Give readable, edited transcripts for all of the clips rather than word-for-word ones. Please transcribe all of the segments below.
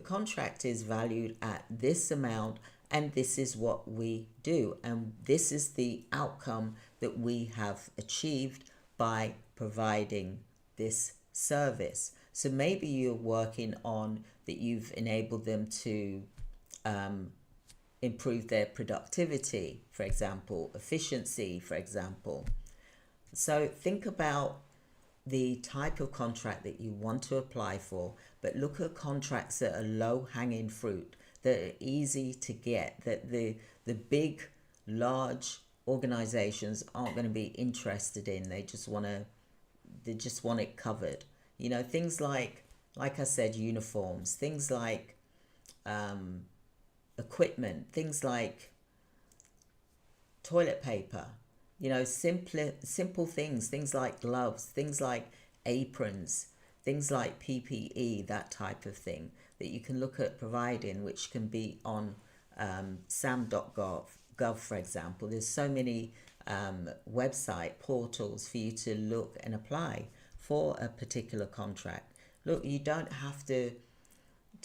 contract is valued at this amount, and this is what we do, and this is the outcome that we have achieved by providing this service. So maybe you're working on that you've enabled them to improve their productivity, for example, efficiency, for example. So think about the type of contract that you want to apply for, but look at contracts that are low-hanging fruit, that are easy to get, that the big, large organizations aren't going to be interested in. They just want it covered. You know, things like I said, uniforms, things like equipment, things like toilet paper, you know, simple things like gloves, things like aprons, things like PPE, that type of thing that you can look at providing, which can be on sam.gov, for example. There's so many website portals for you to look and apply for a particular contract. Look, you don't have to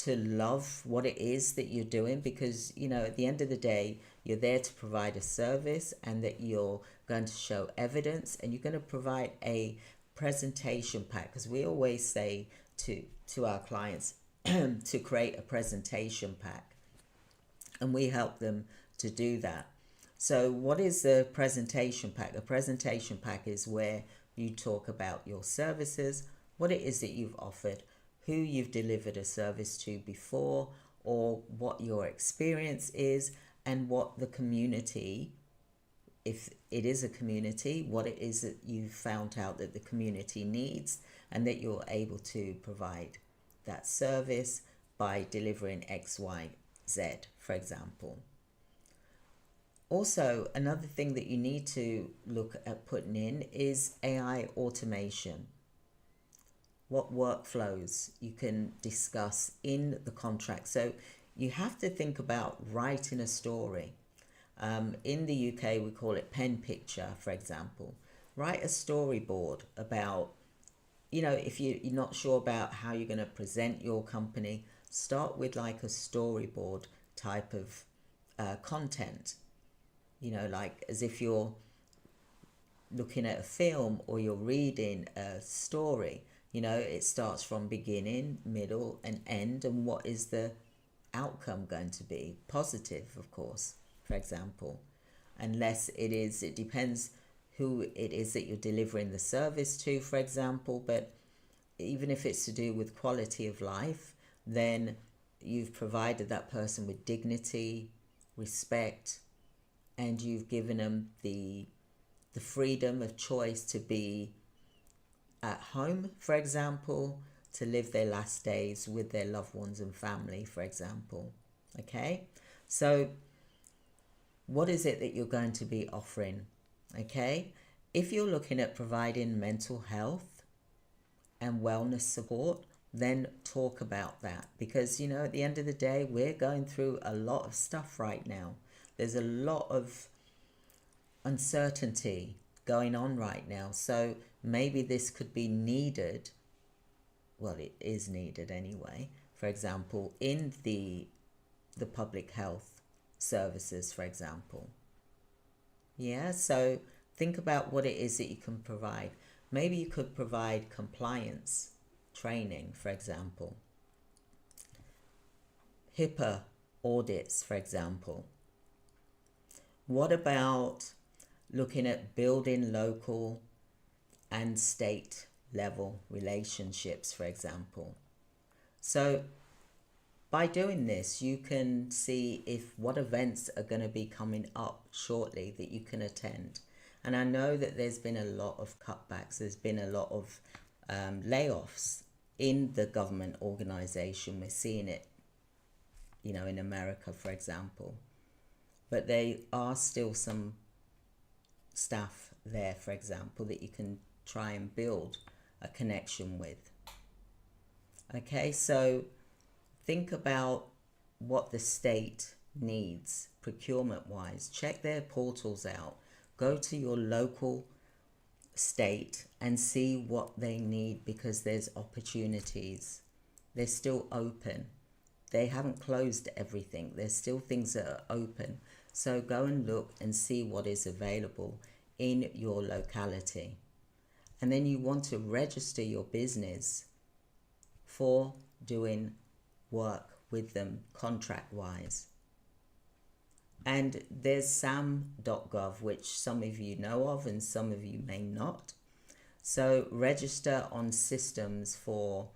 love what it is that you're doing, because, you know, at the end of the day, you're there to provide a service, and that you're going to show evidence, and you're going to provide a presentation pack, because we always say to our clients to create a presentation pack, and we help them to do that. So what is the presentation pack? A presentation pack is where you talk about your services, what it is that you've offered, who you've delivered a service to before, or what your experience is, and what the community, if it is a community, what it is that you've found out that the community needs, and that you're able to provide that service by delivering X, Y, Z, for example. Also, another thing that you need to look at putting in is AI automation. What workflows you can discuss in the contract. So you have to think about writing a story. In the UK, we call it pen picture, for example. Write a storyboard about, you know, if you're not sure about how you're going to present your company, start with like a storyboard type of content. You know, like as if you're looking at a film or you're reading a story. You know, it starts from beginning, middle, and end, and what is the outcome going to be? Positive, of course, for example. Unless it depends who it is that you're delivering the service to, for example. But even if it's to do with quality of life, then you've provided that person with dignity, respect, and you've given them the freedom of choice to be at home, for example, to live their last days with their loved ones and family, for example. Okay, so what is it that you're going to be offering? Okay, if you're looking at providing mental health and wellness support, then talk about that, because, you know, at the end of the day, we're going through a lot of stuff right now. There's a lot of uncertainty going on right now. So maybe this could be needed. Well, it is needed anyway. For example, in the public health services, for example. Yeah, so think about what it is that you can provide. Maybe you could provide compliance training, for example. HIPAA audits, for example. What about looking at building local and state level relationships, for example? So by doing this, you can see if what events are going to be coming up shortly that you can attend. And I know that there's been a lot of cutbacks. There's been a lot of layoffs in the government organization. We're seeing it, you know, in America, for example. But there are still some staff there, for example, that you can try and build a connection with. Okay, so think about what the state needs procurement wise. Check their portals out. Go to your local state and see what they need, because there's opportunities. They're still open. they haven't closed everything. There's still things that are open. So go and look and see what is available in your locality. And then you want to register your business for doing work with them contract-wise. And there's sam.gov, which some of you know of and some of you may not. So register on systems for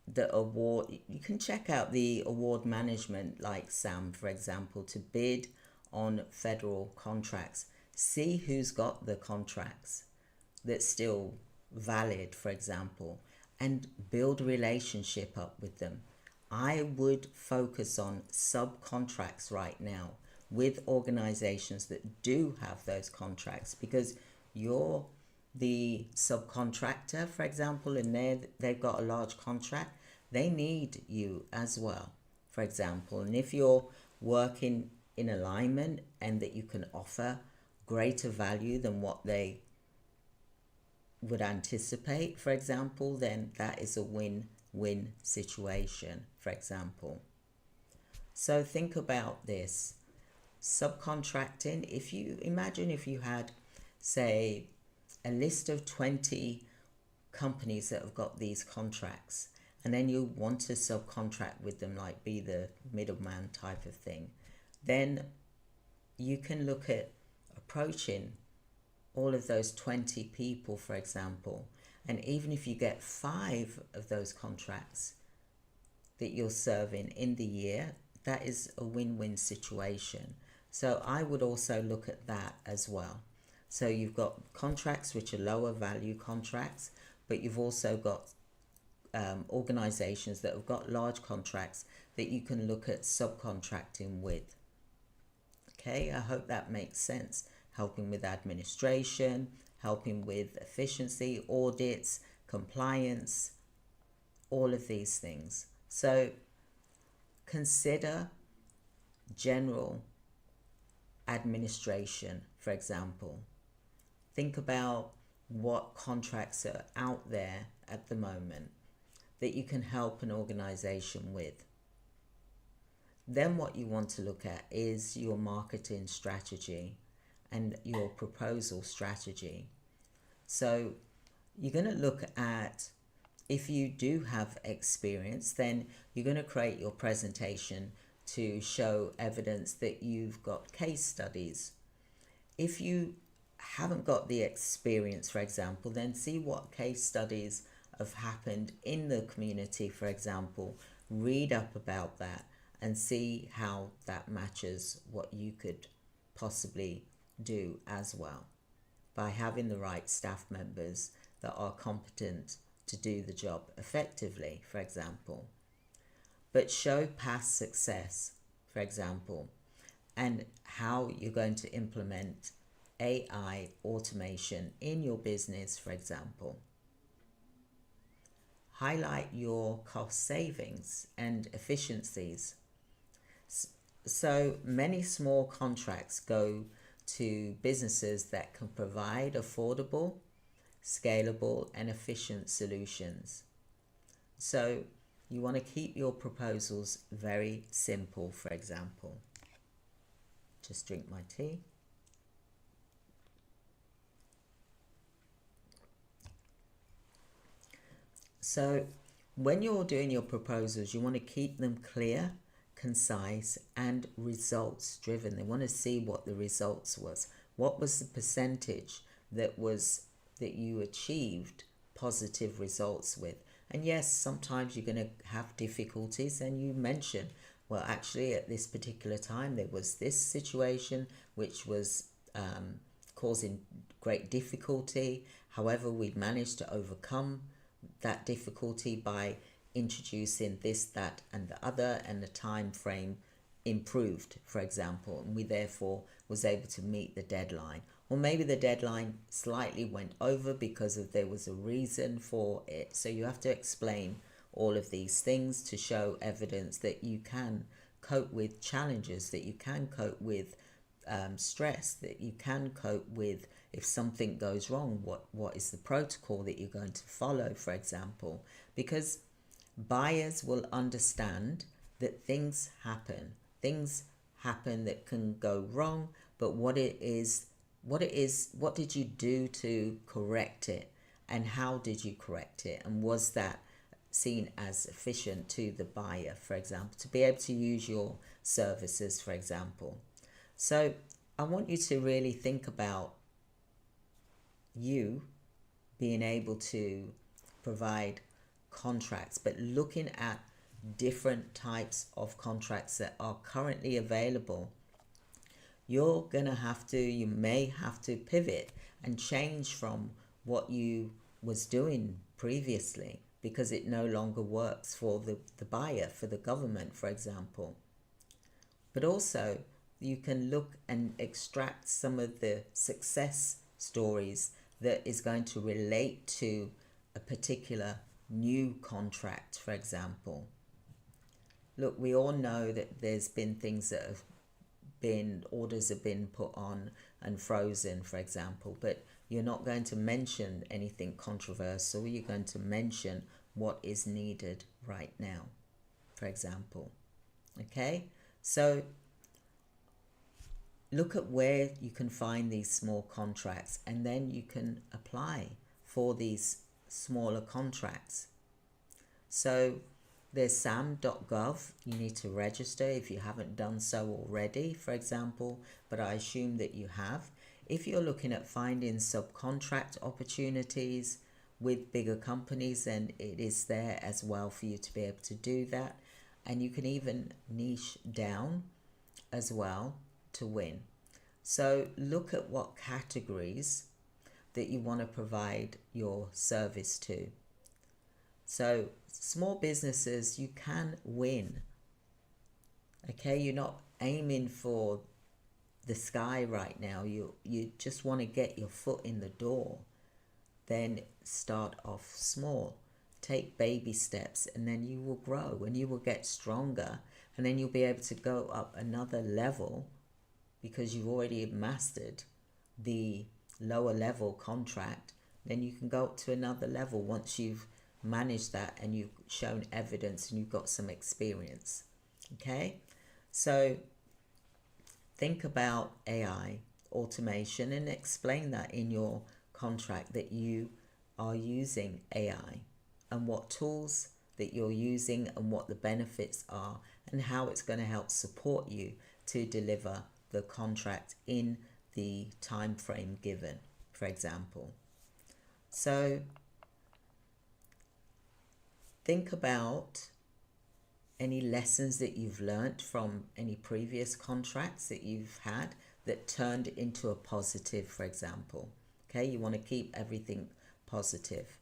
the award. You can check out the award management like SAM, for example, to bid on federal contracts. See who's got the contracts that's still valid, for example, and build a relationship up with them. I would focus on subcontracts right now with organizations that do have those contracts, because you're the subcontractor, for example, and they've got a large contract. They need you as well, for example. And if you're working in alignment and that you can offer greater value than what they would anticipate, for example, then that is a win-win situation, for example. So think about this. Subcontracting, if you imagine if you had, say, a list of 20 companies that have got these contracts, and then you want to subcontract with them, like be the middleman type of thing, then you can look at approaching all of those 20 people, for example, and even if you get 5 of those contracts that you're serving in the year, that is a win-win situation. So I would also look at that as well. So you've got contracts which are lower value contracts, but you've also got organizations that have got large contracts that you can look at subcontracting with. Okay, I hope that makes sense. Helping with administration, helping with efficiency, audits, compliance, all of these things. So consider general administration, for example. Think about what contracts are out there at the moment that you can help an organization with. Then what you want to look at is your marketing strategy and your proposal strategy. So you're going to look at, if you do have experience, then you're going to create your presentation to show evidence that you've got case studies. If you haven't got the experience, for example, then see what case studies have happened in the community, for example. Read up about that and see how that matches what you could possibly do as well, by having the right staff members that are competent to do the job effectively, for example. But show past success, for example, and how you're going to implement AI automation in your business, for example. Highlight your cost savings and efficiencies. So many small contracts go to businesses that can provide affordable, scalable, and efficient solutions. So you want to keep your proposals very simple, for example. Just drink my tea. So when you're doing your proposals, you want to keep them clear, concise, and results driven. They want to see what the results was. What was the percentage that you achieved positive results with? And yes, sometimes you're going to have difficulties, and you mention, well, actually at this particular time there was this situation which was causing great difficulty. However, we managed to overcome that difficulty by introducing this, that, and the other, and the time frame improved, for example, and we therefore was able to meet the deadline. Or maybe the deadline slightly went over because there was a reason for it. So you have to explain all of these things to show evidence that you can cope with challenges, that you can cope with stress, that you can cope with if something goes wrong, what is the protocol that you're going to follow, for example. Because Buyers will understand that things happen. Things happen that can go wrong, but what did you do to correct it? And how did you correct it? And was that seen as efficient to the buyer, for example, to be able to use your services, for example? So I want you to really think about you being able to provide contracts, but looking at different types of contracts that are currently available. You may have to pivot and change from what you was doing previously because it no longer works for the buyer, for the government, for example. But also, you can look and extract some of the success stories that is going to relate to a particular new contract, for example. Look, we all know that there's been things that have orders have been put on and frozen, for example, but you're not going to mention anything controversial. You're going to mention what is needed right now, for example. Okay? So look at where you can find these small contracts, and then you can apply for these smaller contracts. So there's sam.gov. You need to register if you haven't done so already, for example, but I assume that you have. If you're looking at finding subcontract opportunities with bigger companies, then it is there as well for you to be able to do that. And you can even niche down as well to win. So look at what categories that you want to provide your service to. So small businesses, you can win. Okay, you're not aiming for the sky right now. You just want to get your foot in the door. Then start off small. Take baby steps, and then you will grow and you will get stronger, and then you'll be able to go up another level because you've already mastered the lower level contract. Then you can go up to another level once you've managed that and you've shown evidence and you've got some experience. Okay, so think about AI automation and explain that in your contract that you are using AI and what tools that you're using and what the benefits are and how it's going to help support you to deliver the contract in the time frame given, for example. So think about any lessons that you've learnt from any previous contracts that you've had that turned into a positive, for example. Okay, you want to keep everything positive.